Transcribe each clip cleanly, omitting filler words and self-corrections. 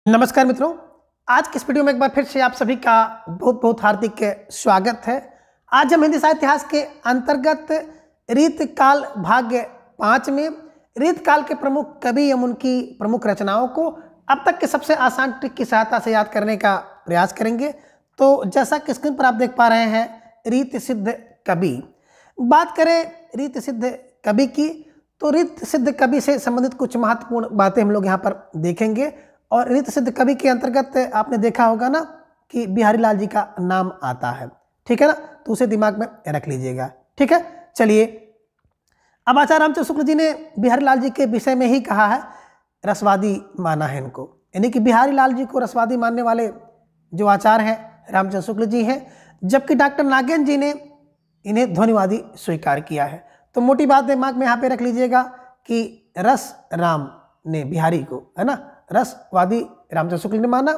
नमस्कार मित्रों, आज के इस वीडियो में एक बार फिर से आप सभी का बहुत बहुत हार्दिक स्वागत है। आज हम हिंदी साहित्य इतिहास के अंतर्गत रीतकाल भाग 5 में रीतकाल के प्रमुख कवि एवं उनकी प्रमुख रचनाओं को अब तक के सबसे आसान ट्रिक की सहायता से याद करने का प्रयास करेंगे। तो जैसा कि स्क्रीन पर आप देख पा रहे हैं, रीत सिद्ध कवि। बात करें रीत सिद्ध कवि की, तो रीत सिद्ध कवि से संबंधित कुछ महत्वपूर्ण बातें हम लोग यहाँ पर देखेंगे। और रीत सिद्ध कवि के अंतर्गत आपने देखा होगा ना कि बिहारी लाल जी का नाम आता है, ठीक है ना, तो उसे दिमाग में रख लीजिएगा। ठीक है, चलिए। अब आचार्य रामचंद्र शुक्ल जी ने बिहारी लाल जी के विषय में ही कहा है, रसवादी माना है इनको, यानी कि बिहारी लाल जी को रसवादी मानने वाले जो आचार्य हैं रामचंद्र शुक्ल जी हैं, जबकि डॉक्टर नागेंद्र जी ने इन्हें ध्वनिवादी स्वीकार किया है। तो मोटी बात दिमाग में यहाँ पे रख लीजिएगा कि रस राम ने बिहारी को, है ना, रसवादी रामचंद्र शुक्ल ने माना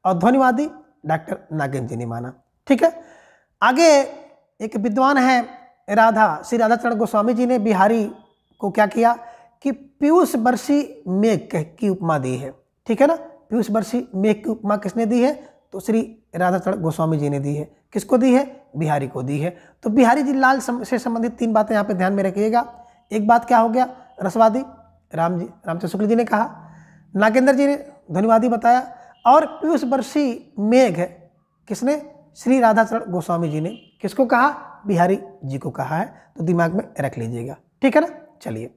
और ध्वनिवादी डॉक्टर नागेंद्र जी ने माना। ठीक है, आगे एक विद्वान है श्री राधाचरण गोस्वामी जी ने बिहारी को क्या किया कि पीयूष बरसी मेघ की उपमा दी है। ठीक है ना, पीयूष बरसी मेघ की उपमा किसने दी है? तो श्री राधाचरण गोस्वामी जी ने दी है। किसको दी है? बिहारी को दी है। तो बिहारी जी लाल से संबंधित 3 बातें यहाँ पे ध्यान में रखिएगा। एक बात क्या हो गया? रसवादी रामचंद्र शुक्ल जी ने कहा, नागेंद्र जी ने ध्वनिवादी बताया, और पीयूष बरसी मेघ है किसने? श्री राधाचरण गोस्वामी जी ने। किसको कहा? बिहारी जी को कहा है। तो दिमाग में रख लीजिएगा, ठीक है ना। चलिए,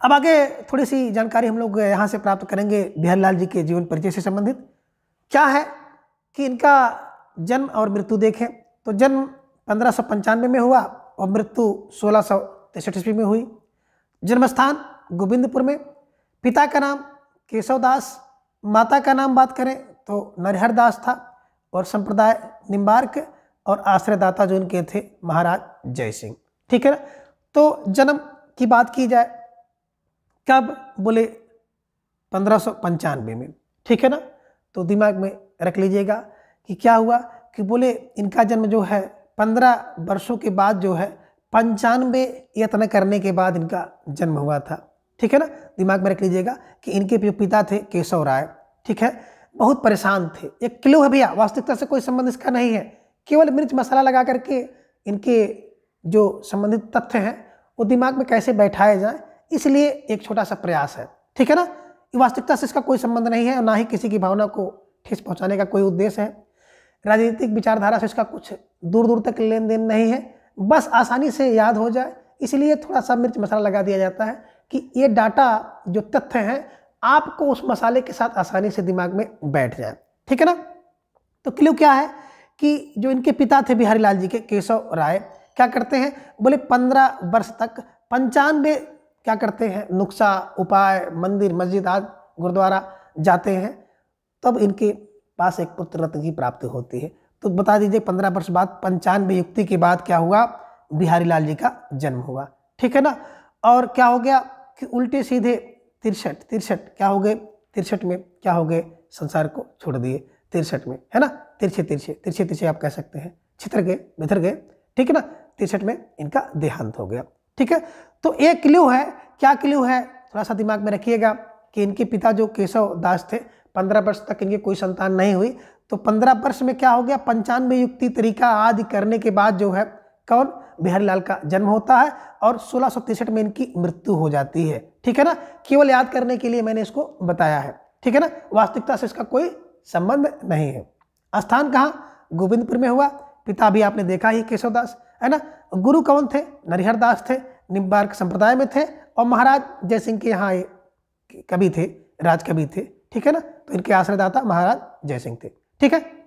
अब आगे थोड़ी सी जानकारी हम लोग यहाँ से प्राप्त करेंगे बिहारी लाल जी के जीवन परिचय से संबंधित। क्या है कि इनका जन्म और मृत्यु देखें तो जन्म 1595 में हुआ और मृत्यु 1663 ईस्वी में हुई। जन्मस्थान गोविंदपुर में। पिता का नाम केशव दास, माता का नाम बात करें तो नरहर दास था, और संप्रदाय निम्बार्क, और आश्रयदाता जो इनके थे महाराज जय सिंह। ठीक है ना। तो जन्म की बात की जाए कब? बोले 1595 में। ठीक है ना, तो दिमाग में रख लीजिएगा कि क्या हुआ कि बोले इनका जन्म जो है 15 वर्षों के बाद जो है 95 यत्न करने के बाद इनका जन्म हुआ था। ठीक है ना, दिमाग में रख लीजिएगा कि इनके जो पिता थे केशव राय, ठीक है, बहुत परेशान थे। एक क्लू है भैया, वास्तविकता से कोई संबंध इसका नहीं है, केवल मिर्च मसाला लगा करके इनके जो संबंधित तथ्य हैं वो दिमाग में कैसे बैठाए जाए, इसलिए एक छोटा सा प्रयास है। ठीक है ना, वास्तविकता से इसका कोई संबंध नहीं है और ना ही किसी की भावना को ठेस पहुंचाने का कोई उद्देश्य है। राजनीतिक विचारधारा से इसका कुछ दूर दूर तक लेन देन नहीं है, बस आसानी से याद हो जाए इसलिए थोड़ा सा मिर्च मसाला लगा दिया जाता है कि ये डाटा जो तथ्य हैं आपको उस मसाले के साथ आसानी से दिमाग में बैठ जाए। ठीक है ना। तो क्लू क्या है कि जो इनके पिता थे बिहारी लाल जी के, केशव राय, क्या करते हैं? बोले 15 वर्ष तक 95 क्या करते हैं? नुस्खा, उपाय, मंदिर, मस्जिद आदि गुरुद्वारा जाते हैं, तब इनके पास एक पुत्र रत्न की प्राप्ति होती है। तो बता दीजिए 15 वर्ष बाद 95 युक्ति के बाद क्या हुआ? बिहारी लाल जी का जन्म हुआ। ठीक है ना। और क्या हो गया कि उल्टे सीधे 63 क्या हो गए? 63 में क्या हो गए? संसार को छोड़ दिए। 63 में, है ना, तिरछे आप कह सकते हैं, छितर गए, बिथर गए। ठीक है ना, 63 में इनका देहांत हो गया। ठीक है, तो एक क्लू है। क्या क्लू है? थोड़ा सा दिमाग में रखिएगा कि इनके पिता जो केशव दास थे 15 वर्ष तक इनकी कोई संतान नहीं हुई, तो 15 वर्ष में क्या हो गया? 95 युक्ति तरीका आदि करने के बाद जो है कौन? बिहारी लाल का जन्म होता है और 1663 में इनकी मृत्यु हो जाती है। ठीक है ना, केवल याद करने के लिए मैंने इसको बताया है। ठीक है ना, वास्तविकता से इसका कोई संबंध नहीं है। स्थान कहाँ? गोविंदपुर में हुआ। पिता भी आपने देखा ही केशव दास, है ना। गुरु कौन थे? नरहर दास थे, निम्बार्क संप्रदाय में थे, और महाराज जय सिंह के यहाँ कवि थे, राजकवि थे। ठीक है ना, तो इनके आश्रयदाता महाराज जय सिंह थे। ठीक है,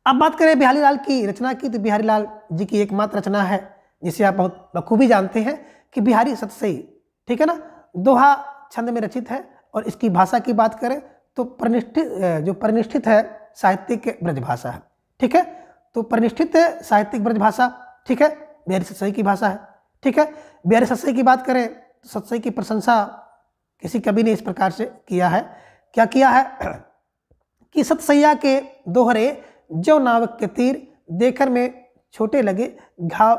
अब बात करें बिहारी लाल की रचना की, तो बिहारी लाल जी की एकमात्र रचना है जिसे आप बहुत बखूबी जानते हैं कि बिहारी सतसई। ठीक है ना, दोहा छंद में रचित है, और इसकी भाषा की बात करें तो परिनिष्ठित है साहित्यिक ब्रजभाषा है। ठीक है, तो परिनिष्ठित है साहित्यिक ब्रजभाषा। ठीक है, बिहारी सतसई की भाषा है। ठीक है, बिहारी सतसई की बात करें तो सतसई की प्रशंसा किसी कवि ने इस प्रकार से किया है। क्या किया है कि सतसैया के दोहरे जो नावक के तीर देखकर में छोटे लगे, घाव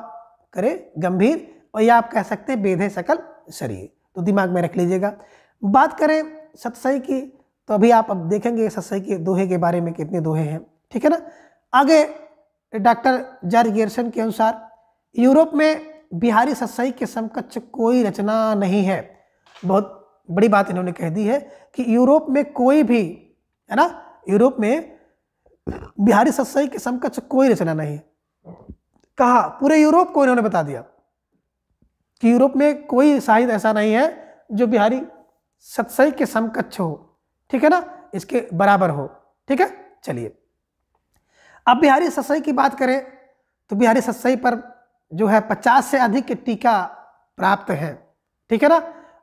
करे गंभीर, और या आप कह सकते हैं बेधे सकल शरीर। तो दिमाग में रख लीजिएगा। बात करें सतसई की तो अभी आप अब देखेंगे सत्सई के दोहे के बारे में कितने दोहे हैं, ठीक है ना। आगे डॉक्टर जॉर्ज गियर्सन के अनुसार यूरोप में बिहारी सत्सई के समकक्ष कोई रचना नहीं है। बहुत बड़ी बात इन्होंने कह दी है कि यूरोप में कोई भी, है ना, यूरोप में बिहारी सत्सई के समकक्ष कोई रचना नहीं है। कहा? पूरे यूरोप को इन्होंने बता दिया कि यूरोप में कोई साहित्य ऐसा नहीं है जो बिहारी सत्सई के समकक्ष हो, ठीक है ना, इसके बराबर हो, ठीक है। चलिए अब बिहारी सत्सई की बात करें तो बिहारी सत्सई पर जो है 50 से अधिक टीका प्राप्त है, ठीक है ना।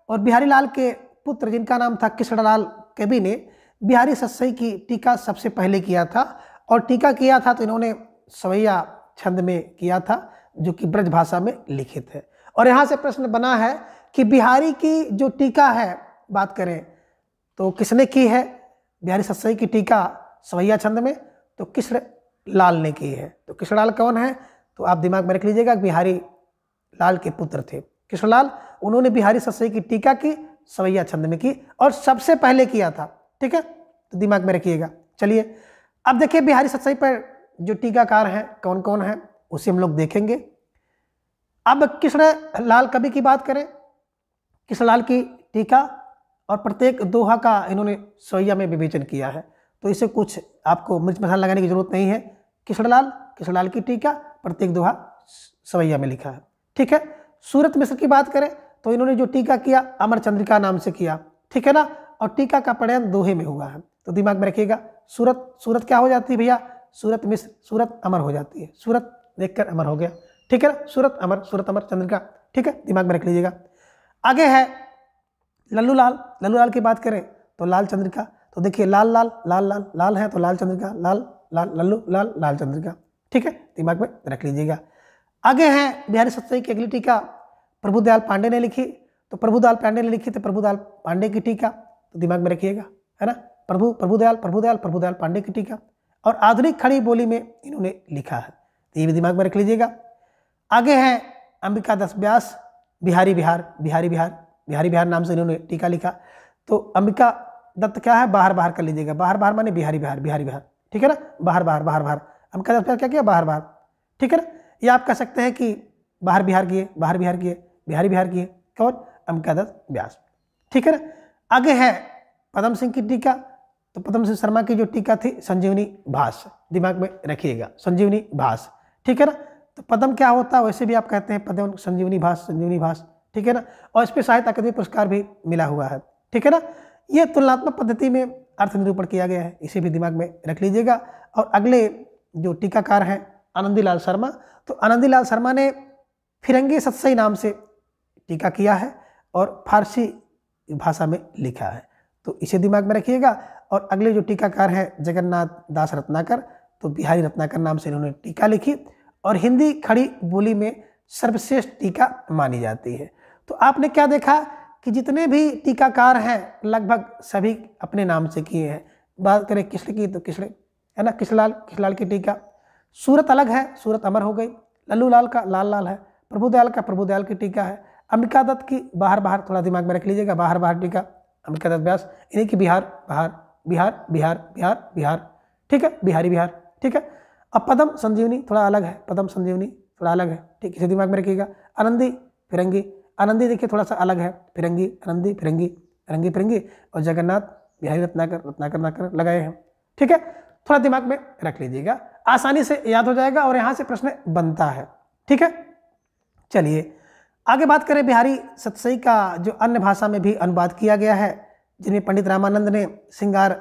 और बिहारी लाल के पुत्र जिनका नाम था कृष्णलाल कवि ने बिहारी सत्सई की टीका सबसे पहले किया था, और टीका किया था तो इन्होंने सवैया छंद में किया था जो कि ब्रज भाषा में लिखित है। और यहाँ से प्रश्न बना है कि बिहारी की जो टीका है बात करें तो किसने की है? बिहारी सत्सई की टीका सवैया छंद में तो कृष्ण लाल ने की है। तो कृष्णलाल कौन है? तो आप दिमाग में रख लीजिएगा, बिहारी लाल के पुत्र थे कृष्णलाल। उन्होंने बिहारी सत्सई की टीका की सवैया छंद में की और सबसे पहले किया था, ठीक है, तो दिमाग में रखिएगा। चलिए अब देखिए बिहारी सत्सई पर जो टीकाकार हैं कौन कौन हैं उसे हम लोग देखेंगे। अब कृष्णलाल कवि की बात करें, कृष्णलाल की टीका और प्रत्येक दोहा का इन्होंने सवैया में विवेचन किया है, तो इसे कुछ आपको मिर्च मसाला लगाने की जरूरत नहीं है। कृष्णलाल की टीका प्रत्येक दोहा सवैया में लिखा है, ठीक है। सूरत मिश्र की बात करें तो इन्होंने जो टीका किया अमर चंद्रिका नाम से किया, ठीक है ना, और टीका का परिणाम दोहे में हुआ है, तो दिमाग में रखिएगा। सूरत क्या हो जाती है भैया? सूरत मिश्र, सूरत अमर हो जाती है, सूरत देखकर अमर हो गया, ठीक है ना, सूरत अमर चंद्रिका, ठीक है, दिमाग में रख लीजिएगा। आगे है लल्लू लाल की बात करें तो लाल चंद्रिका, तो देखिए लाल है तो लाल चंद्रिका, लल्लू लाल चंद्रिका, ठीक है, दिमाग में रख लीजिएगा। आगे हैं बिहारी सत्सई की अगली टीका प्रभुदयाल पांडे ने लिखी, तो प्रभुदयाल पांडे ने लिखी तो प्रभुदयाल पांडे की टीका, तो दिमाग में रखिएगा, है ना, प्रभुदयाल पांडे की टीका, और आधुनिक खड़ी बोली में इन्होंने लिखा है, तो ये भी दिमाग में रख लीजिएगा। आगे हैं अंबिका दास व्यास, बिहारी बिहार नाम से इन्होंने टीका लिखा, तो अंबिका दत्त क्या है? बाहर कर लीजिएगा, बाहर माने बिहारी बिहार, ठीक है ना, बाहर अंबिका दत्त क्या किया? बाहर, ठीक है ना। ये आप कह सकते हैं कि बाहर बिहार किए, बिहारी बिहार किए, कौन? अंबिका दत्त व्यास, ठीक है ना। आगे है पदम सिंह की टीका, तो पदम सिंह शर्मा की जो टीका थी संजीवनी भास, दिमाग में रखिएगा, संजीवनी भास, ठीक है ना। तो पदम क्या होता है वैसे भी आप कहते हैं पदम, संजीवनी भास, ठीक है ना, और इस पर साहित्य अकादमी पुरस्कार भी मिला हुआ है, ठीक है ना। ये तुलनात्मक पद्धति में अर्थ निरूपण किया गया है, इसे भी दिमाग में रख लीजिएगा। और अगले जो टीकाकार हैं आनंदीलाल शर्मा, तो आनंदीलाल शर्मा ने फिरंगी सत्सई नाम से टीका किया है और फारसी भाषा में लिखा है, तो इसे दिमाग में रखिएगा। और अगले जो टीकाकार हैं जगन्नाथ दास रत्नाकर, तो बिहारी रत्नाकर नाम से इन्होंने टीका लिखी और हिंदी खड़ी बोली में सर्वश्रेष्ठ टीका मानी जाती है। तो आपने क्या देखा कि जितने भी टीकाकार हैं लगभग सभी अपने नाम से किए हैं। बात करें कृष्ण की तो कृष्ण, है ना, कृष्णलाल की टीका, सूरत अलग है, सूरत अमर हो गई, लल्लू लाल का लाल है, प्रभुदयाल का प्रभुदयाल की टीका है, अंबिका दत्त की बाहर, थोड़ा दिमाग में रख लीजिएगा, बाहर टीका, अंबिका दत्त व्यास, इन्हीं की बिहार, ठीक है, बिहारी बिहार, ठीक है। अब पदम संजीवनी थोड़ा अलग है, ठीक, इसे दिमाग में रखिएगा। आनंदी फिरंगी, आनंदी देखिए थोड़ा सा अलग है, फिरंगी, आनंदी फिरंगी, और जगन्नाथ बिहारी रत्नाकर लगाए हैं, ठीक है, थोड़ा दिमाग में रख लीजिएगा, आसानी से याद हो जाएगा और यहाँ से प्रश्न बनता है, ठीक है। चलिए आगे बात करें बिहारी सत्सई का जो अन्य भाषा में भी अनुवाद किया गया है, जिनमें पंडित रामानंद ने श्रृंगार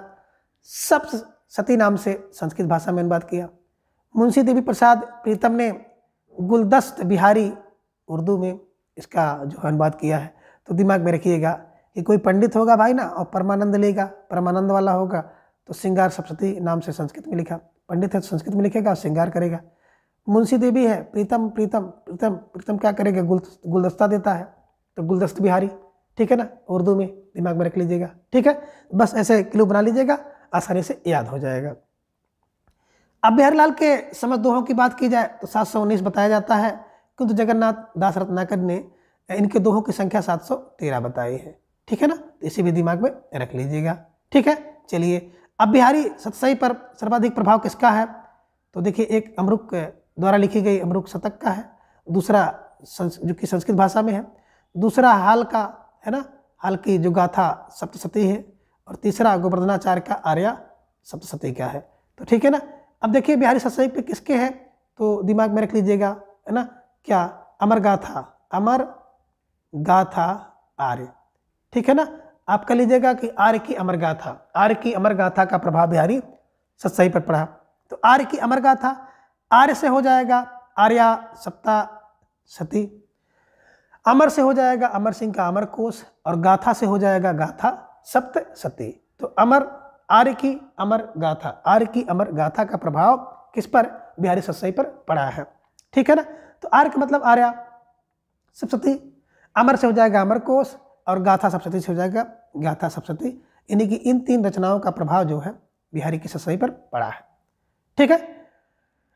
सप्तशती नाम से संस्कृत भाषा में अनुवाद किया, मुंशी देवी प्रसाद प्रीतम ने गुलदस्त बिहारी उर्दू में इसका जो अनुवाद किया है। तो दिमाग में रखिएगा कि कोई पंडित होगा भाई ना और परमानंद लेगा, परमानंद वाला होगा, तो श्रृंगार सप्तशती नाम से संस्कृत में लिखा, पंडित है तो संस्कृत में लिखेगा और श्रृंगार करेगा। मुंशी देवी है, प्रीतम क्या करेगा? गुलदस्ता देता है, तो गुलदस्त बिहारी, ठीक है ना, उर्दू में, दिमाग में रख लीजिएगा, ठीक है। बस ऐसे क्लू बना लीजिएगा, आसानी से याद हो जाएगा। अब बिहारीलाल के समझ दोहों की बात की जाए तो 719 बताया जाता है, किंतु जगन्नाथ दास रत्नाकर ने इनके दोहों की संख्या 713 बताई है, ठीक है ना, तो इसे भी दिमाग में रख लीजिएगा, ठीक है। चलिए, अब बिहारी सतसई पर सर्वाधिक प्रभाव किसका है? तो देखिए, एक अमरुक द्वारा लिखी गई अमरुक शतक का है, दूसरा जो कि संस्कृत भाषा में है, दूसरा हाल का है ना, हाल की जो गाथा सप्तशती है, और तीसरा गोवर्धनाचार्य का आर्या सप्तशती का है। तो ठीक है ना। अब देखिए बिहारी सतसई पे किसके हैं, तो दिमाग में रख लीजिएगा, है ना, क्या? अमर गाथा आर्य, ठीक है ना। आप कह लीजिएगा कि आर्य की अमर गाथा का प्रभाव बिहारी सतसई पर पड़ा। तो आर्य की अमर गाथा, आर्य से हो जाएगा आर्या सप्तशती, अमर से हो जाएगा अमर सिंह का अमर कोश, और गाथा से हो जाएगा गाथा सप्तशती। तो आर्य की अमर गाथा का प्रभाव किस पर? बिहारी सतसई पर पड़ा है, ठीक है ना। तो आर्य का मतलब आर्या सप्तशती, अमर से हो जाएगा अमर कोश, और गाथा सप्तशती से हो जाएगा गाथा सप्तशती। यानी कि इन 3 रचनाओं का प्रभाव जो है बिहारी की सतसई पर पड़ा है, ठीक है।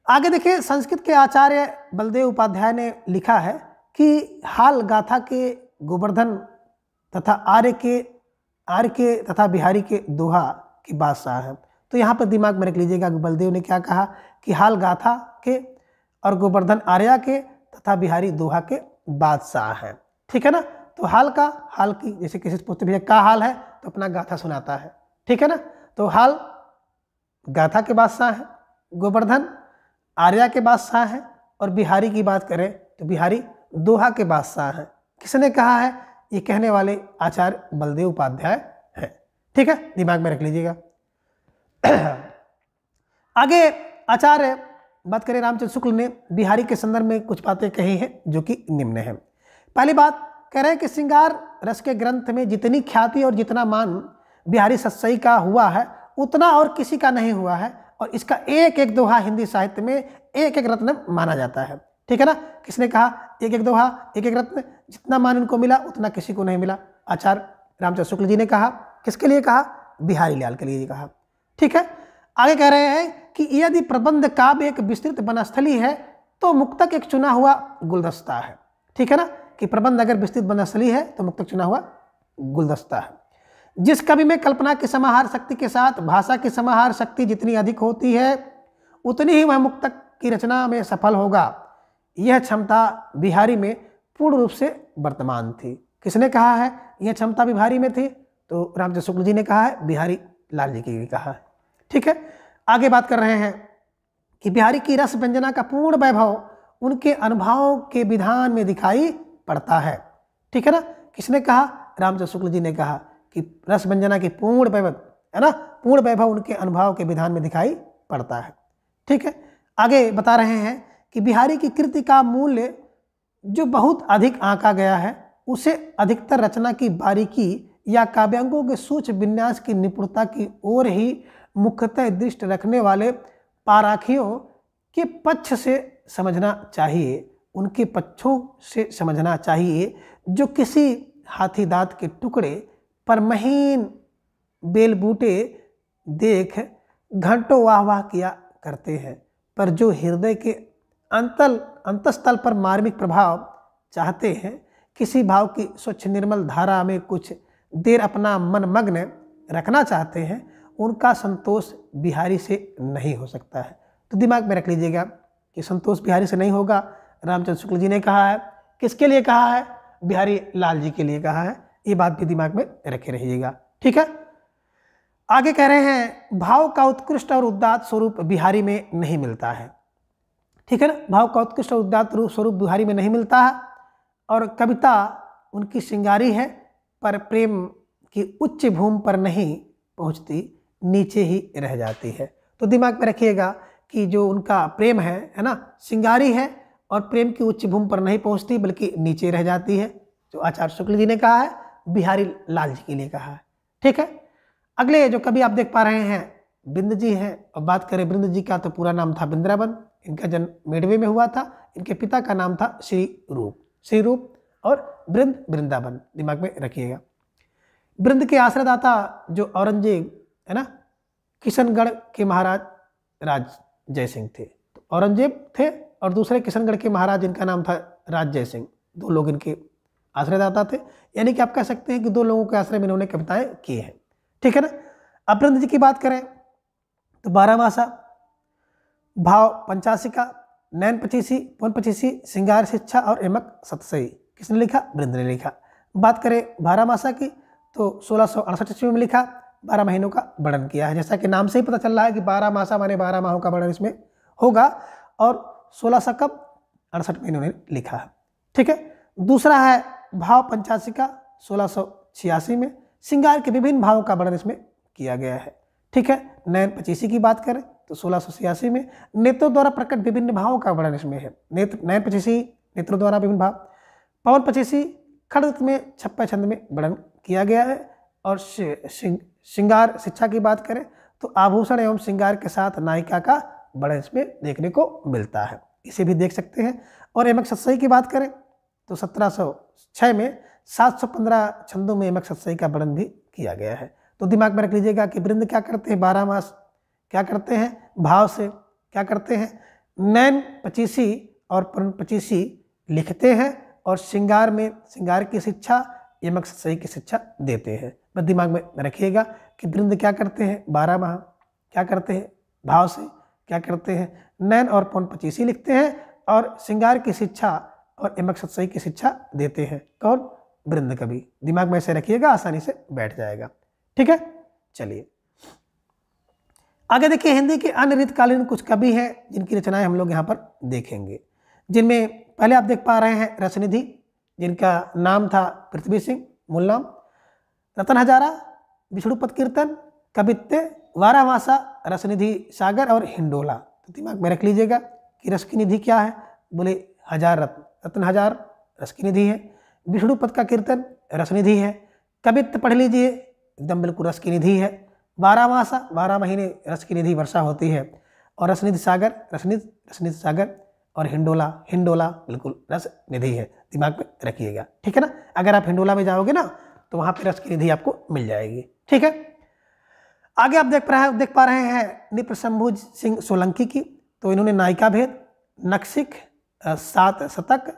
आगे देखिए, संस्कृत के आचार्य बलदेव उपाध्याय ने लिखा है कि हाल गाथा के गोवर्धन तथा आर्य के तथा बिहारी के दोहा के बादशाह हैं। तो यहाँ पर दिमाग में रख लीजिएगा कि बलदेव ने क्या कहा कि हाल गाथा के और गोवर्धन आर्या के तथा बिहारी दोहा के बादशाह हैं, ठीक है ना। तो हाल की, जैसे किसी से पूछते भैया का हाल है, तो अपना गाथा सुनाता है, ठीक है ना। तो हाल गाथा के बादशाह है, गोवर्धन आर्या के बादशाह है, और बिहारी की बात करें तो बिहारी दोहा के बादशाह हैं। किसने कहा है? ये कहने वाले आचार्य बलदेव उपाध्याय हैं, ठीक है, दिमाग में रख लीजिएगा। आगे आचार्य बात करें रामचंद्र शुक्ल ने बिहारी के संदर्भ में कुछ बातें कही हैं जो कि निम्न है। पहली बात कह रहे हैं कि श्रृंगार रस के ग्रंथ में जितनी ख्याति और जितना मान बिहारी सतसई का हुआ है, उतना और किसी का नहीं हुआ है, और इसका एक एक दोहा हिंदी साहित्य में एक एक रत्न माना जाता है, ठीक है ना। किसने कहा? एक एक दोहा, एक एक रत्न, जितना मान इनको मिला उतना किसी को नहीं मिला। आचार्य रामचंद्र शुक्ल जी ने कहा। किसके लिए कहा? बिहारी लाल के लिए कहा, ठीक है। आगे कह रहे हैं कि यदि प्रबंध काव्य एक विस्तृत वनस्थली है तो मुक्तक एक चुना हुआ गुलदस्ता है, ठीक है ना, कि प्रबंध अगर विस्तृत वनस्थली है तो मुक्तक चुना हुआ गुलदस्ता है। जिस कवि में कल्पना की समाहार शक्ति के साथ भाषा की समाहार शक्ति जितनी अधिक होती है, उतनी ही वह मुक्तक की रचना में सफल होगा। यह क्षमता बिहारी में पूर्ण रूप से वर्तमान थी। किसने कहा है यह क्षमता बिहारी में थी? तो रामचंद्र शुक्ल जी ने कहा है, बिहारी लाल जी की भी कहा है, ठीक है। आगे बात कर रहे हैं कि बिहारी की रस व्यंजना का पूर्ण वैभव उनके अनुभवों के विधान में दिखाई पड़ता है, ठीक है ना। किसने कहा? रामचंद्र शुक्ल जी ने कहा कि रस व्यंजना की पूर्ण वैभव, है ना, पूर्ण वैभव उनके अनुभव के विधान में दिखाई पड़ता है, ठीक है। आगे बता रहे हैं कि बिहारी की कृति का मूल्य जो बहुत अधिक आंका गया है, उसे अधिकतर रचना की बारीकी या काव्यांगों के सूक्ष्म विन्यास की निपुणता की ओर ही मुख्यतः दृष्टि रखने वाले पाराखियों के पक्ष से समझना चाहिए, उनके पक्षों से समझना चाहिए जो किसी हाथी दांत के टुकड़े पर महीन बेलबूटे देख घंटों वाह वाह किया करते हैं, पर जो हृदय के अंतस्थल पर मार्मिक प्रभाव चाहते हैं, किसी भाव की स्वच्छ निर्मल धारा में कुछ देर अपना मन मग्न रखना चाहते हैं, उनका संतोष बिहारी से नहीं हो सकता है। तो दिमाग में रख लीजिएगा कि संतोष बिहारी से नहीं होगा। रामचंद्र शुक्ल जी ने कहा है। किसके लिए कहा है? बिहारी लाल जी के लिए कहा है। ये बात भी दिमाग में रखे रहिएगा, ठीक है। आगे कह रहे हैं भाव का उत्कृष्ट और उदात्त स्वरूप बिहारी में नहीं मिलता है, ठीक है ना। भाव का उत्कृष्ट और उदात्त स्वरूप बिहारी में नहीं मिलता है, और कविता उनकी श्रृंगारी है पर प्रेम की उच्च भूमि पर नहीं पहुंचती, नीचे ही रह जाती है। तो दिमाग में रखिएगा कि जो उनका प्रेम है ना, श्रृंगारी है और प्रेम की उच्च भूमि पर नहीं पहुंचती बल्कि नीचे रह जाती है। जो आचार्य शुक्ल जी ने कहा है, बिहारी लाल जी के लिए कहा है, ठीक है। अगले जो कवि आप देख पा रहे हैं बिंद जी हैं, और बात करें बिंद जी का तो पूरा नाम था बिंद्रावन। इनका जन्म मेडवे में हुआ था। इनके पिता का नाम था श्री रूप और वृंदावन, दिमाग में रखिएगा। वृंद के आश्रयदाता जो औरंगजेब है ना, किशनगढ़ के महाराज राज जय सिंह थे। तो औरंगजेब थे और दूसरे किशनगढ़ के महाराज, इनका नाम था राज जय सिंह। 2 लोग इनके आश्रयदाता थे, यानी कि आप कह सकते हैं कि 2 लोगों के आश्रय में इन्होंने कविताएं की हैं, ठीक है ना। अब वृंद जी की बात करें तो 12 मासा, भाव पंचाशिका, नैन पचीसी, पौन पचीसी, श्रृंगार शिक्षा और यमक सतसई किसने लिखा? वृंद ने लिखा। बात करें 12 मासा की तो 1668 ईस्वी में लिखा, 12 महीनों का वर्णन किया है। जैसा कि नाम से ही पता चल रहा है कि 12 मासा माने 12 माहों का वर्णन इसमें होगा, और 1600 कब 68 में इन्होंने लिखा है। ठीक है। दूसरा है भाव पंचाशिका 1686 में, श्रृंगार के विभिन्न भावों का वर्णन इसमें किया गया है। ठीक है। नैन पचीसी की बात करें तो 1686 में नेत्रों द्वारा प्रकट विभिन्न भावों का वर्णन इसमें है। नैन पचीसी नेत्रों द्वारा विभिन्न भाव, पवन पचीसी खड़ग में 56 छंद में वर्णन किया गया है। और श्रृंगार शिक्षा की बात करें तो आभूषण एवं श्रृंगार के साथ नायिका का वर्णन इसमें देखने को मिलता है, इसे भी देख सकते हैं। और यमक सतसई की बात करें तो 1706 में 715 छंदों में यमक सतसई का वर्णन भी किया गया है। तो दिमाग में रख लीजिएगा कि वृंद क्या करते हैं, 12 मास क्या करते हैं, भाव से क्या करते हैं, नैन पचीसी और पौन पचीसी लिखते हैं, और श्रृंगार में श्रृंगार की शिक्षा यमक सतसई की शिक्षा देते हैं। बस दिमाग में रखिएगा कि वृंद क्या करते हैं, 12 माह क्या करते हैं, भाव से क्या करते हैं, नैन और पौन पचीसी लिखते हैं, और श्रृंगार की शिक्षा और यमक सतसई की शिक्षा देते हैं। कौन? वृंद कवि। दिमाग में ऐसे रखिएगा, आसानी से बैठ जाएगा। ठीक है। चलिए आगे देखिए, हिंदी के अन्य रीतकालीन कुछ कवि हैं जिनकी रचनाएं हम लोग यहाँ पर देखेंगे, जिनमें पहले आप देख पा रहे हैं रसनिधि, जिनका नाम था पृथ्वी सिंह, मूल नाम, रतन हजारा, विष्णुपद कीर्तन, कवित्ते, 12 मासा, रसनिधि सागर और हिंडोला। तो दिमाग में रख लीजिएगा कि रस की निधि क्या है, बोले हजार रत्न, रत्न हजार रस की निधि है। विष्णुपद का कीर्तन रसनिधि है। कवित्त पढ़ लीजिए, एकदम बिल्कुल रस की निधि है। 12 मासा 12 महीने रस की निधि वर्षा होती है। और रसनिधि सागर रसनिधि सागर, और हिंडोला हिंडोला बिल्कुल रस निधि है। दिमाग में रखिएगा। ठीक है ना। अगर आप हिंडोला में जाओगे ना तो वहाँ पे रस की निधि आपको मिल जाएगी। ठीक है। आगे आप देख पा रहे हैं नृपशंभु सिंह सोलंकी की। तो इन्होंने नायिका भेद, नक्सिक, 7 शतक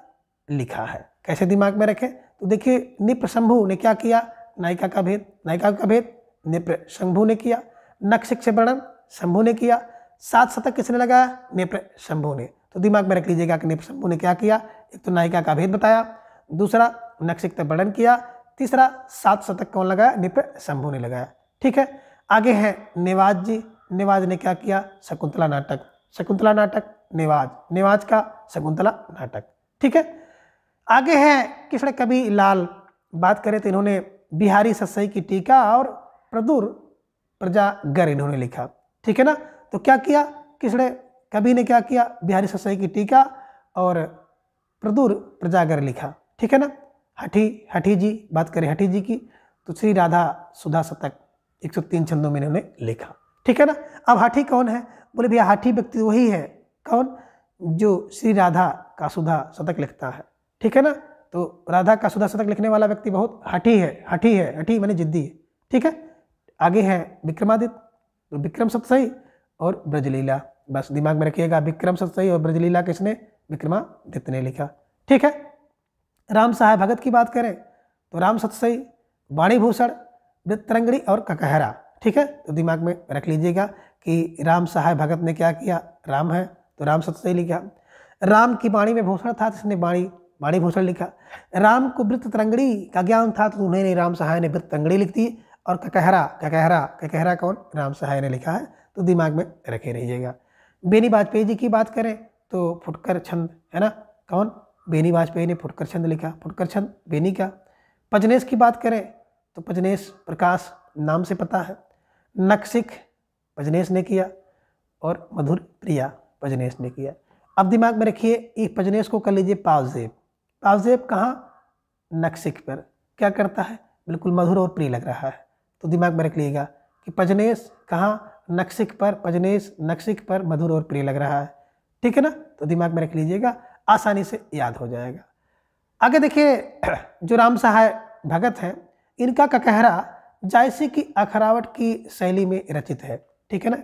लिखा है। कैसे दिमाग में रखें तो देखिए, नृपशंभु ने क्या किया, नायिका का भेद नृपशंभु ने किया, नक्सिक से वर्णन शंभु ने किया, 7 शतक किसने लगाया, नृपशंभु ने। तो दिमाग में रख लीजिएगा कि नृपशंभु ने क्या किया, एक तो नायिका का भेद बताया, दूसरा नक्सिक तक वर्णन किया, तीसरा 7 शतक कौन लगाया, नृपशंभु ने लगाया। ठीक है। आगे है नेवाज जी। नेवाज ने क्या किया, शकुंतला नाटक नेवाज का शकुंतला नाटक। ठीक है। आगे है कृष्ण कवि लाल। बात करें तो इन्होंने बिहारी सतसई की टीका और प्रदुर प्रजागर इन्होंने लिखा। ठीक है ना। तो क्या किया, कृष्ण कवि ने क्या किया, बिहारी सतसई की टीका और प्रदुर प्रजागर लिखा। ठीक है ना। हठी जी, बात करें हठी जी की तो श्री राधा सुधा शतक 103 छंदों में इन्होंने लिखा। ठीक है ना। अब हाठी कौन है, बोले भैया हाठी व्यक्ति वही है, कौन, जो श्री राधा का सुधा शतक लिखता है। ठीक है ना। तो राधा का सुधा शतक लिखने वाला व्यक्ति बहुत हाठी है, हठी माने जिद्दी है। ठीक है। आगे है विक्रमादित्य, तो विक्रम सतसई और ब्रजलीला। बस दिमाग में रखिएगा, विक्रम सतसई और ब्रजलीला किसने, विक्रमादित्य ने लिखा। ठीक है। राम सहाय भगत की बात करें तो राम सतसई, वाणीभूषण, वृत्रंगड़ी और ककहरा। ठीक है। तो दिमाग में रख लीजिएगा कि राम सहाय भगत ने क्या किया, राम है तो राम सतसई लिखा। राम की वाणी में भूषण था, जिसने वाणीभूषण लिखा। राम को वृत्रंगड़ी का ज्ञान था तो उन्हें राम सहाय ने वृत्रंगड़ी लिख दी। और ककहरा कौन, राम सहाय ने लिखा है। तो दिमाग में रखे रहिएगा। बेनी वाजपेयी जी की बात करें तो फुटकर छंद है ना, कौन, बेनी वाजपेयी ने फुटकर छंद लिखा, फुटकर छंद बेनी का। पजनेश की बात करें तो पजनेश प्रकाश नाम से पता है। नक्सिक पजनेश ने किया और मधुर प्रिया पजनेश ने किया। अब दिमाग में रखिए, इस पजनेश को कर लीजिए पावजेब कहाँ, नक्सिक पर क्या करता है, बिल्कुल मधुर और प्रिय लग रहा है। तो दिमाग में रख लीजिएगा कि पजनेश कहाँ, नक्सिक पर, पजनेश नक्सिक पर मधुर और प्रिय लग रहा है। ठीक है ना। तो दिमाग में रख लीजिएगा, आसानी से याद हो जाएगा। आगे देखिए, जो राम सहाय भगत हैं, इनका ककहरा जायसी की अखरावट की शैली में रचित है। ठीक है ना।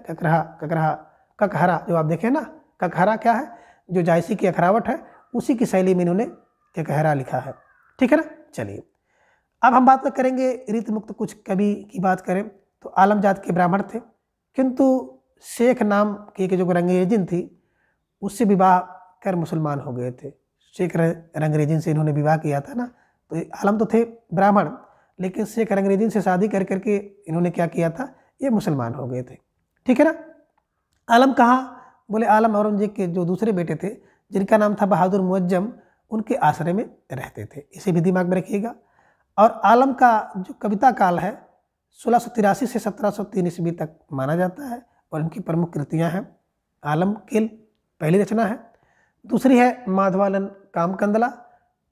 ककहरा जो आप देखें ना, ककहरा क्या है, जो जायसी की अखरावट है उसी की शैली में इन्होंने ककहरा लिखा है। ठीक है ना। चलिए अब हम बात करेंगे रीत मुक्त कुछ कवि की बात करें तो आलम जात के ब्राह्मण थे, किंतु शेख नाम की एक जो रंगरेजिन थी उससे विवाह कर मुसलमान हो गए थे। शेख रंगरेजिन से इन्होंने विवाह किया था ना, तो आलम तो थे ब्राह्मण, लेकिन शेख रंगरेजिन से शादी कर करके इन्होंने क्या किया था, ये मुसलमान हो गए थे। ठीक है ना। आलम कहाँ, बोले आलम औरंगजेब के जो दूसरे बेटे थे जिनका नाम था बहादुर मुअज्जम, उनके आश्रय में रहते थे। इसे भी दिमाग में रखिएगा। और आलम का जो कविता काल है 1683 से 1703 ईस्वी तक माना जाता है, और इनकी प्रमुख कृतियां हैं आलम किल पहली रचना है, दूसरी है माधवानंद कामकंदला,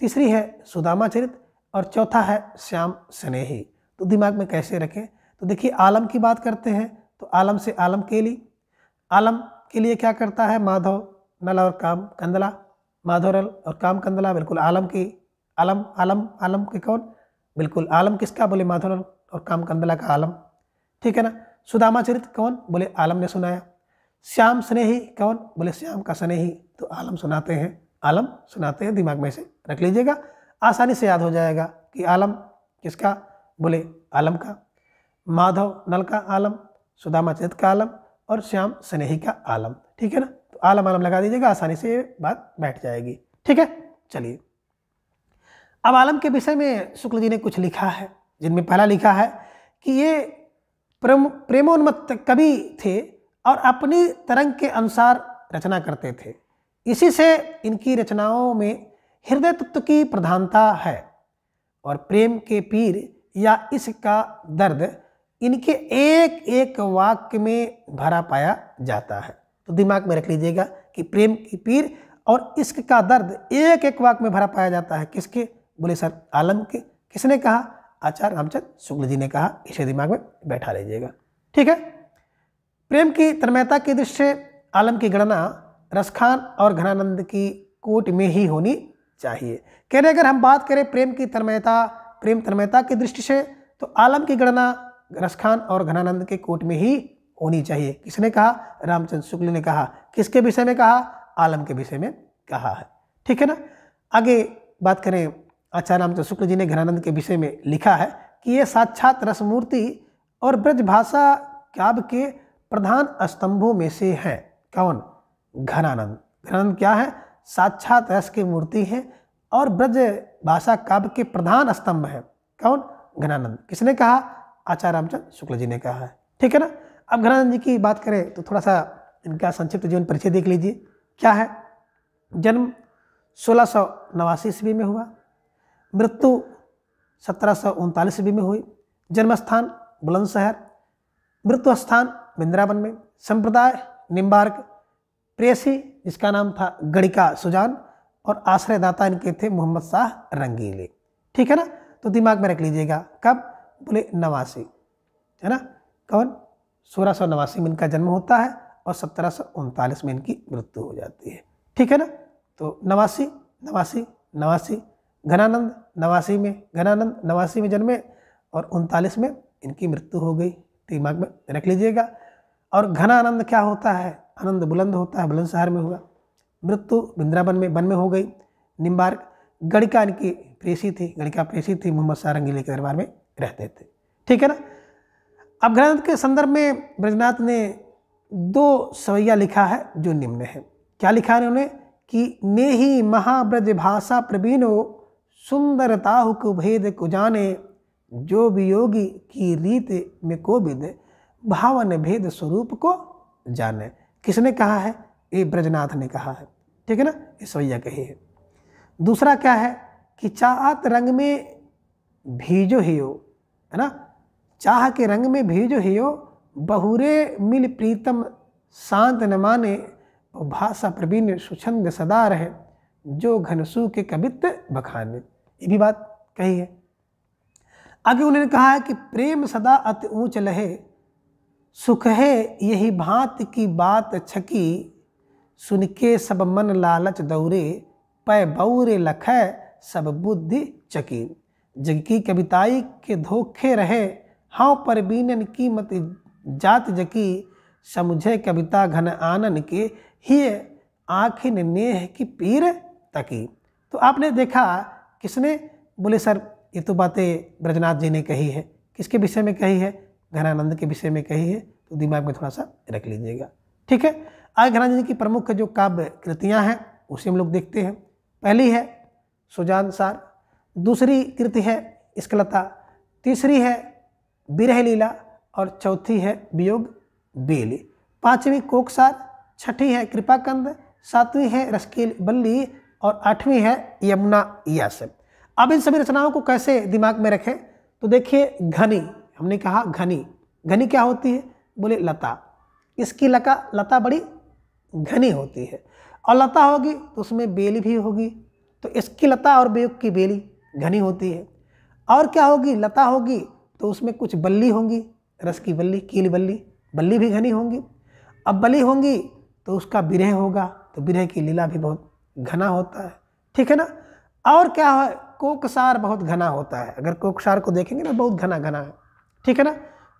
तीसरी है सुदामा चरित, और चौथा है श्याम स्नेही। तो दिमाग में कैसे रखें, तो देखिए आलम की बात करते हैं तो आलम से आलम केली, आलम के लिए क्या करता है, माधव नल और काम कंदला, माधव नल और काम कंदला, बिल्कुल आलम की आलम आलम आलम के कौन, बिल्कुल आलम किसका, बोले माधव नल और काम कंदला का आलम। ठीक है ना। सुदामा चरित कौन, बोले आलम ने सुनाया। श्याम स्नेही कौन, बोले श्याम का स्नेही, तो आलम सुनाते हैं, आलम सुनाते हैं। दिमाग में से रख लीजिएगा, आसानी से याद हो जाएगा कि आलम किसका, बोले आलम का, माधव नल का आलम, सुदामा चरित का आलम, और श्याम स्नेही का आलम। ठीक है ना। तो आलम आलम लगा दीजिएगा, आसानी से ये बात बैठ जाएगी। ठीक है। चलिए, अब आलम के विषय में शुक्ल जी ने कुछ लिखा है, जिनमें पहला लिखा है कि ये प्रेमोन्मत्त कवि थे और अपनी तरंग के अनुसार रचना करते थे। इसी से इनकी रचनाओं में हृदय तत्व की प्रधानता है, और प्रेम के पीर या इसका दर्द इनके एक एक वाक्य में भरा पाया जाता है। तो दिमाग में रख लीजिएगा कि प्रेम की पीर और इश्क का दर्द एक एक वाक्य में भरा पाया जाता है। किसके, बोले सर आलम के। किसने कहा, आचार्य रामचंद्र शुक्ल जी ने कहा। इसे दिमाग में बैठा लीजिएगा। ठीक है। प्रेम की तन्मयता की दृष्टि से आलम की गणना रसखान और घनानंद की कोट में ही होनी चाहिए। कह रहे अगर हम बात करें प्रेम की तन्मयता, प्रेम तन्मयता की दृष्टि से, तो आलम की गणना रसखान और घनानंद के कोट में ही होनी चाहिए। किसने कहा, रामचंद्र शुक्ल ने कहा। किसके विषय में कहा, आलम के विषय में कहा है। ठीक है ना। आगे बात करें, आचार्य रामचंद्र शुक्ल जी ने घनानंद के विषय में लिखा है कि ये साक्षात रसमूर्ति और ब्रजभाषा काव्य के प्रधान स्तंभों में से है। कौन, घनानंद। घनानंद क्या है, साक्षात रस की मूर्ति है और ब्रज भाषा काव्य के प्रधान स्तंभ है। कौन, घनानंद। किसने कहा, आचार्य रामचंद्र शुक्ल जी ने कहा है। ठीक है ना। अब घनानंद जी की बात करें तो थोड़ा सा इनका संक्षिप्त जीवन परिचय देख लीजिए। क्या है, जन्म 1689 ईस्वी में हुआ, मृत्यु 1739 ईस्वी में हुई, जन्म स्थान बुलंदशहर, मृत्यु स्थान वृंदावन में, संप्रदाय निम्बार्क, प्रेसी जिसका नाम था गणिका सुजान, और आश्रयदाता इनके थे मोहम्मद शाह रंगीले। ठीक है ना। तो दिमाग में रख लीजिएगा, कब, बोले 89, है ना। कौन, 1689 में इनका जन्म होता है और 1739 में इनकी मृत्यु हो जाती है। ठीक है ना। तो 89 घनानंद 89 में, घनानंद 89 में जन्मे और 39 में इनकी मृत्यु हो गई। दिमाग में रख लीजिएगा। और घनानंद क्या होता है, आनंद बुलंद होता है, बुलंदशहर में हुआ, मृत्यु वृंदावन में वन में हो गई। निम्बार्क, गणिका इनकी प्रेसी थी, गणिका प्रेसी थी, मोहम्मद शाह रंगीले के दरबार में रहते थे। ठीक है ना। अब घनानंद के संदर्भ में ब्रजनाथ ने 2 सवैया लिखा है जो निम्न है। क्या लिखा है उन्होंने कि नेही महाब्रज भाषा प्रवीणो सुंदरताहु को भेद को जाने, जो वियोगी की रीत में को विद भावन भेद स्वरूप को जाने। किसने कहा है, ये ब्रजनाथ ने कहा है। ठीक है ना। ये सवैया कही है। दूसरा क्या है कि चाहत रंग में भीजो हियो, है ना, चाह के रंग में भीजो हियो, बहुरे मिल प्रीतम शांत न माने, भाषा प्रवीण सुछंद सदा रहे, जो घनसू के कवित्व बखाने। ये भी बात कही है। आगे उन्होंने कहा है कि प्रेम सदा अति ऊंच लहे, सुख है यही भांति की बात छकी, सुन के सब मन लालच दौरे, पै बौरे लखै सब बुद्धि चकी, जग की कविताई के धोखे रहे, हाँ पर बीनन की मत जात जकी, समुझे कविता घन आनन के, ही आखिन नेह की पीर तकी। तो आपने देखा, किसने, बोले सर ये तो बातें ब्रजनाथ जी ने कही है। किसके विषय में कही है, घनानंद के विषय में कही है, तो दिमाग में थोड़ा सा रख लीजिएगा। ठीक है, आगे घनानंद जी की प्रमुख जो काव्य कृतियाँ हैं उसे हम लोग देखते हैं। पहली है सुजान सार, दूसरी कृति है स्खलता, तीसरी है विरह लीला और चौथी है वियोग बेली, पांचवी कोकसार, छठी है कृपाकंद, सातवीं है रसकील बल्ली और आठवीं है यमुना यस। अब इन सभी रचनाओं को कैसे दिमाग में रखें, तो देखिए घनी, हमने कहा घनी, घनी क्या होती है, बोले लता, इसकी लता बड़ी घनी होती है, और लता होगी तो उसमें बेली भी होगी, तो इसकी लता और वियोग की बेली घनी होती है। और क्या होगी, लता होगी तो उसमें कुछ बल्ली होंगी, रस की बल्ली, कील बल्ली, बल्ली भी घनी होंगी। अब बली होंगी तो उसका विरह होगा, तो विरह की लीला भी बहुत घना होता है। ठीक है ना। और क्या है, कोकसार बहुत घना होता है, अगर कोकसार को देखेंगे ना बहुत घना घना है। ठीक है ना।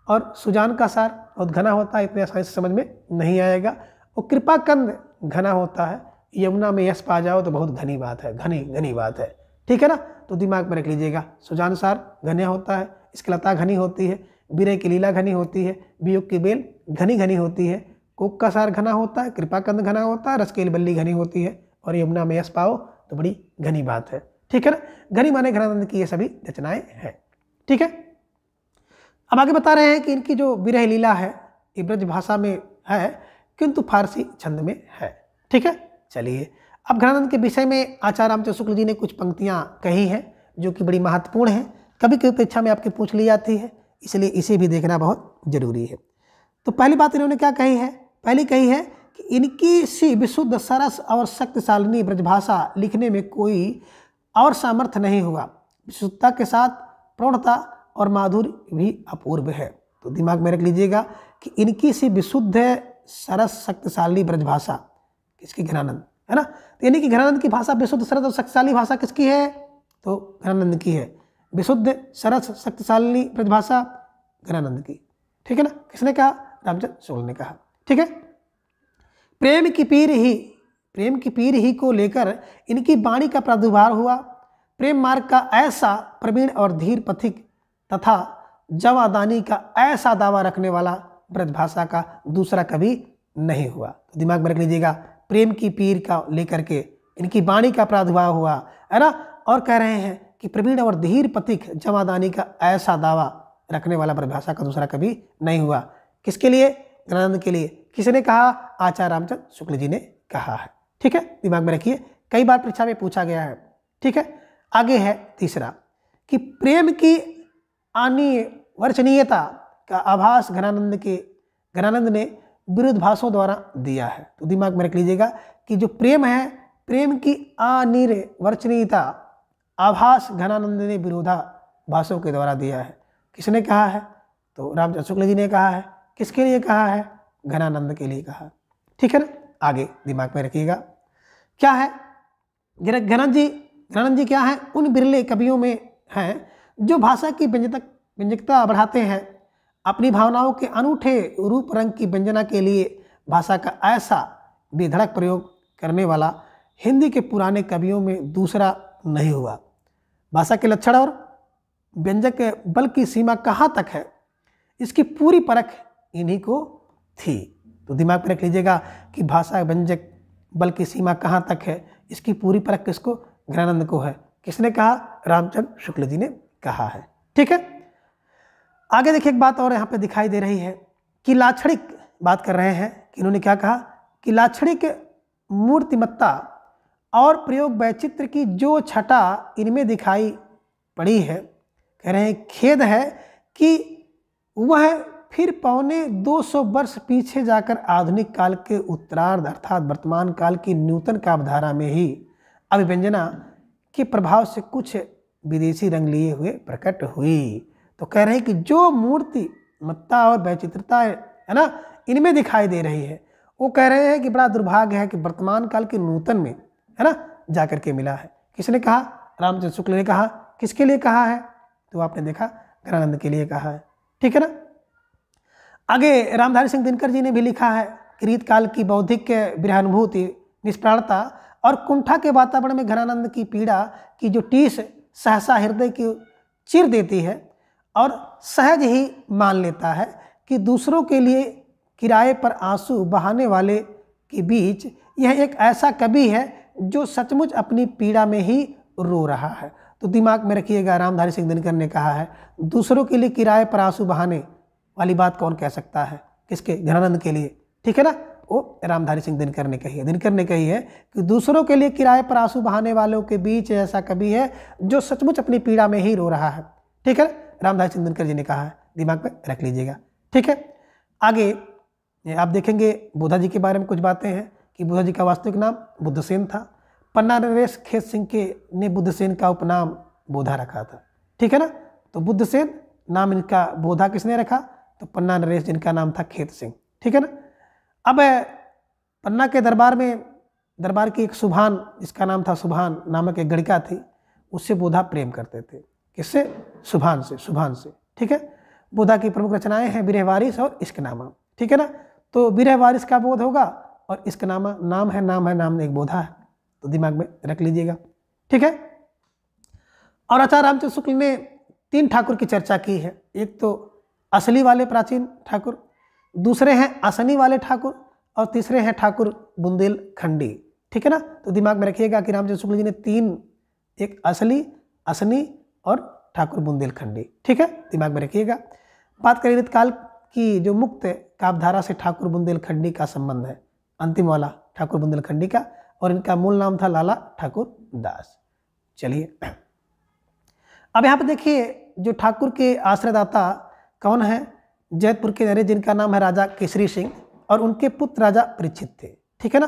और सुजान का सार बहुत घना होता है, इतने आसानी से समझ में नहीं आएगा। और कृपाकंद घना होता है, यमुना में यश पा जाओ तो बहुत घनी बात है, घनी घनी बात है। ठीक है ना, तो दिमाग में रख लीजिएगा, सुजान सार घना होता है, स्खलता घनी होती है, विरह की लीला घनी होती है, वियोग की बेल घनी घनी होती है, कोक का सार घना होता है, कृपाकंद घना होता है, रसकेल बल्ली घनी होती है, और यमुना में यश पाओ तो बड़ी घनी बात है। ठीक है ना। घनी माने घनानंद की ये सभी रचनाएं हैं। ठीक है। अब आगे बता रहे हैं कि इनकी जो विरह लीला है ये ब्रज भाषा में है किंतु फारसी छंद में है। ठीक है। चलिए, अब घनानंद के विषय में आचार्य रामचंद्र शुक्ल जी ने कुछ पंक्तियां कही हैं जो कि बड़ी महत्वपूर्ण हैं, कभी कभी परीक्षा में आपके पूछ ली जाती है, इसलिए इसे भी देखना बहुत जरूरी है। तो पहली बात इन्होंने क्या कही है, पहली कही है कि इनकी सी विशुद्ध सरस और शक्तिशालिनी ब्रजभाषा लिखने में कोई और सामर्थ्य नहीं हुआ, विशुद्धता के साथ प्रौढ़ता और माधुर्य भी अपूर्व है। तो दिमाग में रख लीजिएगा कि इनकी सी विशुद्ध सरस शक्तिशाली ब्रजभाषा किसकी, घनानंद, है ना। तो यानी कि घनानंद की भाषा विशुद्ध सरस और शक्तिशाली भाषा किसकी है, तो घनानंद की है। विशुद्ध सरस शक्तिशाली ब्रजभाषा घनानंद की। ठीक है ना। किसने कहा, रामचंद्र शुक्ल ने कहा। ठीक है। प्रेम की पीर ही को लेकर इनकी वाणी का प्रादुर्भाव हुआ। प्रेम मार्ग का ऐसा प्रवीण और धीर पथिक तथा जवादानी का ऐसा दावा रखने वाला ब्रजभाषा का दूसरा कभी नहीं हुआ। तो दिमाग में रख लीजिएगा, प्रेम की पीर का लेकर के इनकी वाणी का प्रादुर्भाव हुआ, है ना। और कह रहे हैं कि प्रवीण और धीर पथिक जवादानी का ऐसा दावा रखने वाला ब्रजभाषा का दूसरा कभी नहीं हुआ। किसके लिए, घनानंद के लिए। किसने कहा, आचार्य रामचंद्र शुक्ल जी ने कहा है। ठीक है, दिमाग में रखिए, कई बार परीक्षा में पूछा गया है। ठीक है। आगे है तीसरा कि प्रेम की अनिवर्चनीयता का आभास घनानंद ने विरोधाभासों द्वारा दिया है। तो दिमाग में रख लीजिएगा कि जो प्रेम है, प्रेम की अनिर्वचनीयता आभास घनानंद ने विरोधाभासों के द्वारा दिया है। किसने कहा है, तो रामचंद्र शुक्ल जी ने कहा है। किसके लिए कहा है, घनानंद के लिए कहा। ठीक है ना। आगे दिमाग में रखिएगा क्या है, घनानंद जी क्या है, उन बिरले कवियों में हैं जो भाषा की व्यंजकता बढ़ाते हैं। अपनी भावनाओं के अनूठे रूप रंग की व्यंजना के लिए भाषा का ऐसा बेधड़क प्रयोग करने वाला हिंदी के पुराने कवियों में दूसरा नहीं हुआ। भाषा के लक्षण और व्यंजक बल की सीमा कहाँ तक है, इसकी पूरी परख इन्हीं को थी। तो दिमाग में रख लीजिएगा कि भाषा व्यंजक बल की सीमा कहाँ तक है, इसकी पूरी परख किसको, घनानंद को है। किसने कहा, रामचंद्र शुक्ल जी ने कहा है। ठीक है। आगे देखिए, एक बात और यहाँ पे दिखाई दे रही है कि लाक्षणिक बात कर रहे हैं कि इन्होंने क्या कहा कि लाक्षणिक मूर्तिमत्ता और प्रयोग वैचित्र की जो छटा इनमें दिखाई पड़ी है, कह रहे हैं खेद है कि वह फिर 250 वर्ष पीछे जाकर आधुनिक काल के उत्तरार्ध अर्थात वर्तमान काल की नूतन काव्यधारा में ही अभिव्यंजना के प्रभाव से कुछ विदेशी रंग लिए हुए प्रकट हुई। तो कह रहे हैं कि जो मूर्ति मत्ता और वैचित्रता है ना, इनमें दिखाई दे रही है, वो कह रहे हैं कि बड़ा दुर्भाग्य है कि वर्तमान काल के नूतन में, है ना, जाकर के मिला है। किसने कहा, रामचंद्र शुक्ल ने कहा। किसके लिए कहा है, तो आपने देखा घनानंद के लिए कहा है। ठीक है ना। आगे रामधारी सिंह दिनकर जी ने भी लिखा है कि रीतकाल की बौद्धिक विरहानुभूति, निष्प्राणता और कुंठा के वातावरण में घनानंद की पीड़ा की जो टीस सहसा हृदय की चीर देती है और सहज ही मान लेता है कि दूसरों के लिए किराए पर आंसू बहाने वाले के बीच यह एक ऐसा कवि है जो सचमुच अपनी पीड़ा में ही रो रहा है। तो दिमाग में रखिएगा, रामधारी सिंह दिनकर ने कहा है दूसरों के लिए किराए पर आंसू बहाने वाली बात कौन कह सकता है, किसके, घनानंद के लिए, ठीक है ना, वो रामधारी सिंह दिनकर ने कही है। दिनकर ने कही है कि दूसरों के लिए किराए पर आंसू बहाने वालों के बीच ऐसा कवि है जो सचमुच अपनी पीड़ा में ही रो रहा है, ठीक है, रामधारी सिंह दिनकर जी ने कहा है, दिमाग में रख लीजिएगा, ठीक है। आगे आप देखेंगे बोधा जी के बारे में कुछ बातें हैं कि बोधा जी का वास्तविक नाम बुद्धसेन था। पन्ना नरेश खेत सिंह ने बुद्धसेन का उपनाम बोधा रखा था, ठीक है ना। तो बुद्धसेन नाम इनका, बोधा किसने रखा, तो पन्ना नरेश जिनका नाम था खेत सिंह, ठीक है ना। अब पन्ना के दरबार की एक सुभान, जिसका नाम था सुभान नामक एक गणिका थी, उससे बोधा प्रेम करते थे। किससे, सुभान से, ठीक है। बोधा की प्रमुख रचनाएं हैं विरह वारिस और इश्कनामा, ठीक है ना। तो विरह वारिस का बोध होगा और इश्कनामा नाम है एक बोधा है, तो दिमाग में रख लीजिएगा, ठीक है। और आचार्य रामचंद्र शुक्ल ने 3 ठाकुर की चर्चा की है। एक तो असली वाले प्राचीन ठाकुर, दूसरे हैं असनी वाले ठाकुर और तीसरे हैं ठाकुर बुंदेलखंडी, ठीक है ना। तो दिमाग में रखिएगा कि रामचंद्र शुक्ल जी ने 3, एक असली, असनी और ठाकुर बुंदेलखंडी, ठीक है, दिमाग में रखिएगा। बात करें रीतकाल की, जो मुक्त काव्यधारा से ठाकुर बुंदेलखंडी का संबंध है, अंतिम वाला ठाकुर बुंदेलखंडी का, और इनका मूल नाम था लाला ठाकुर दास। चलिए अब यहाँ पे देखिए जो ठाकुर के आश्रयदाता कौन है, जैतपुर के नरेश जिनका नाम है राजा केसरी सिंह और उनके पुत्र राजा परीक्षित थे, ठीक है ना।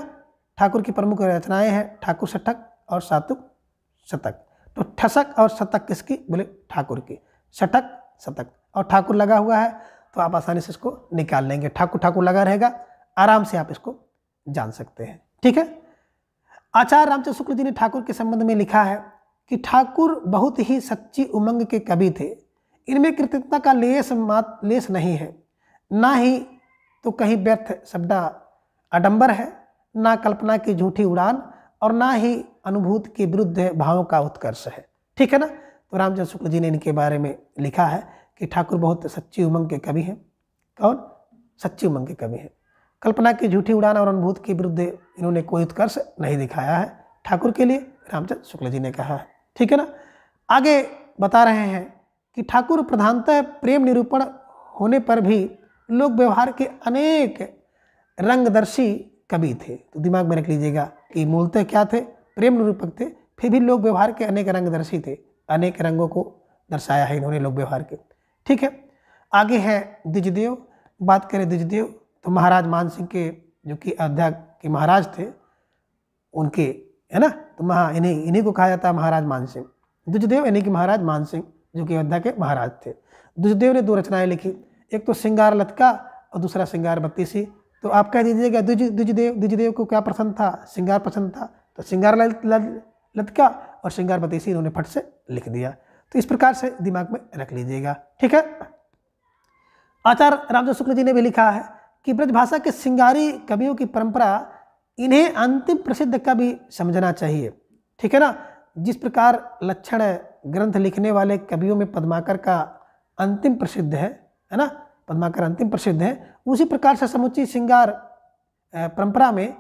ठाकुर की प्रमुख रचनाएं हैं ठाकुर शतक और सातुक शतक। तो ठसक और शतक किसकी, बोले ठाकुर की, शतक शतक और ठाकुर लगा हुआ है तो आप आसानी से इसको निकाल लेंगे, ठाकुर लगा रहेगा, आराम से आप इसको जान सकते हैं, ठीक है। आचार्य रामचंद्र शुक्ल जी ने ठाकुर के संबंध में लिखा है कि ठाकुर बहुत ही सच्ची उमंग के कवि थे, इनमें कृतज्ञता का लेस नहीं है, ना ही तो कहीं व्यर्थ शब्द आडंबर है, ना कल्पना की झूठी उड़ान और ना ही अनुभूति के विरुद्ध भावों का उत्कर्ष है, ठीक है ना। तो रामचंद्र शुक्ल जी ने इनके बारे में लिखा है कि ठाकुर बहुत सच्ची उमंग के कवि हैं। कौन, सच्ची उमंग के कवि हैं, कल्पना की झूठी उड़ान और अनुभूति के विरुद्ध इन्होंने कोई उत्कर्ष नहीं दिखाया है, ठाकुर के लिए रामचंद्र शुक्ल जी ने कहा है, ठीक है ना। आगे बता रहे हैं कि ठाकुर प्रधानतः प्रेम निरूपण होने पर भी लोक व्यवहार के अनेक रंगदर्शी कवि थे। तो दिमाग में रख लीजिएगा कि मूलतः क्या थे, प्रेम निरूपक थे, फिर भी लोक व्यवहार के अनेक रंगदर्शी थे, अनेक रंगों को दर्शाया है इन्होंने लोक व्यवहार के, ठीक है। आगे है द्विजदेव। बात करें द्विजदेव तो महाराज मानसिंह के, जो कि अयोध्या के महाराज थे, उनके, है ना, तो इन्हीं को कहा जाता है महाराज मानसिंह। द्विजदेव यानी कि महाराज मानसिंह जो कि अयोध्या के महाराज थे। द्विजदेव ने 2 रचनाएं लिखी, एक तो श्रृंगार लतका और दूसरा श्रृंगार बत्तीसी। तो आप कह दीजिएगा द्विजदेव को क्या पसंद था, श्रृंगार पसंद था, तो श्रृंगार लतका और श्रृंगार बत्तीसी इन्होंने फट से लिख दिया। तो इस प्रकार से दिमाग में रख लीजिएगा, ठीक है। आचार्य रामचंद्र शुक्ल जी ने भी लिखा है कि ब्रजभाषा के श्रृंगारी कवियों की परंपरा इन्हें अंतिम प्रसिद्ध कवि समझना चाहिए, ठीक है ना। जिस प्रकार लक्षण ग्रंथ लिखने वाले कवियों में पद्माकर का अंतिम प्रसिद्ध है ना, पद्माकर अंतिम प्रसिद्ध है, उसी प्रकार से समुची श्रृंगार परंपरा में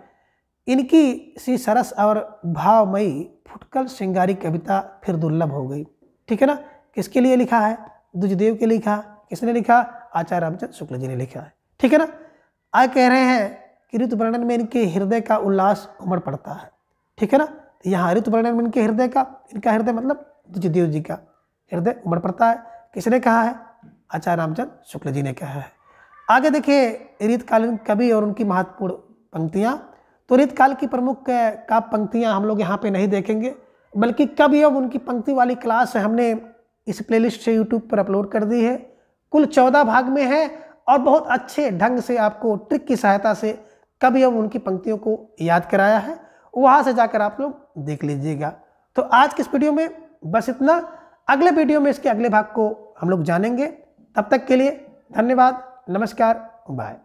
इनकी सी सरस और भावमयी फुटकल श्रृंगारी कविता फिर दुर्लभ हो गई, ठीक है ना। किसके लिए लिखा है, द्विजदेव के लिखा, किसने लिखा, आचार्य रामचंद्र शुक्ल जी ने लिखा है, ठीक है ना। आज कह रहे हैं कि ऋतु वर्णन में इनके हृदय का उल्लास उमड़ पड़ता है, ठीक है ना। तो यहाँ ऋतु वर्णन में इनके हृदय का, इनका हृदय मतलब द्विजदेव जी का हृदय उमड़ पड़ता है। किसने कहा है, आचार्य रामचंद्र शुक्ल जी ने कहा है। आगे देखिए रीतकालीन कवि और उनकी महत्वपूर्ण पंक्तियाँ। तो रीतकाल की प्रमुख काव्य पंक्तियाँ हम लोग यहाँ पे नहीं देखेंगे, बल्कि कवि और उनकी पंक्ति वाली क्लास हमने इस प्लेलिस्ट से यूट्यूब पर अपलोड कर दी है। कुल 14 भाग में है और बहुत अच्छे ढंग से आपको ट्रिक की सहायता से कवि और उनकी पंक्तियों को याद कराया है, वहाँ से जाकर आप लोग देख लीजिएगा। तो आज के इस वीडियो में बस इतना, अगले वीडियो में इसके अगले भाग को हम लोग जानेंगे। तब तक के लिए धन्यवाद, नमस्कार, बाय।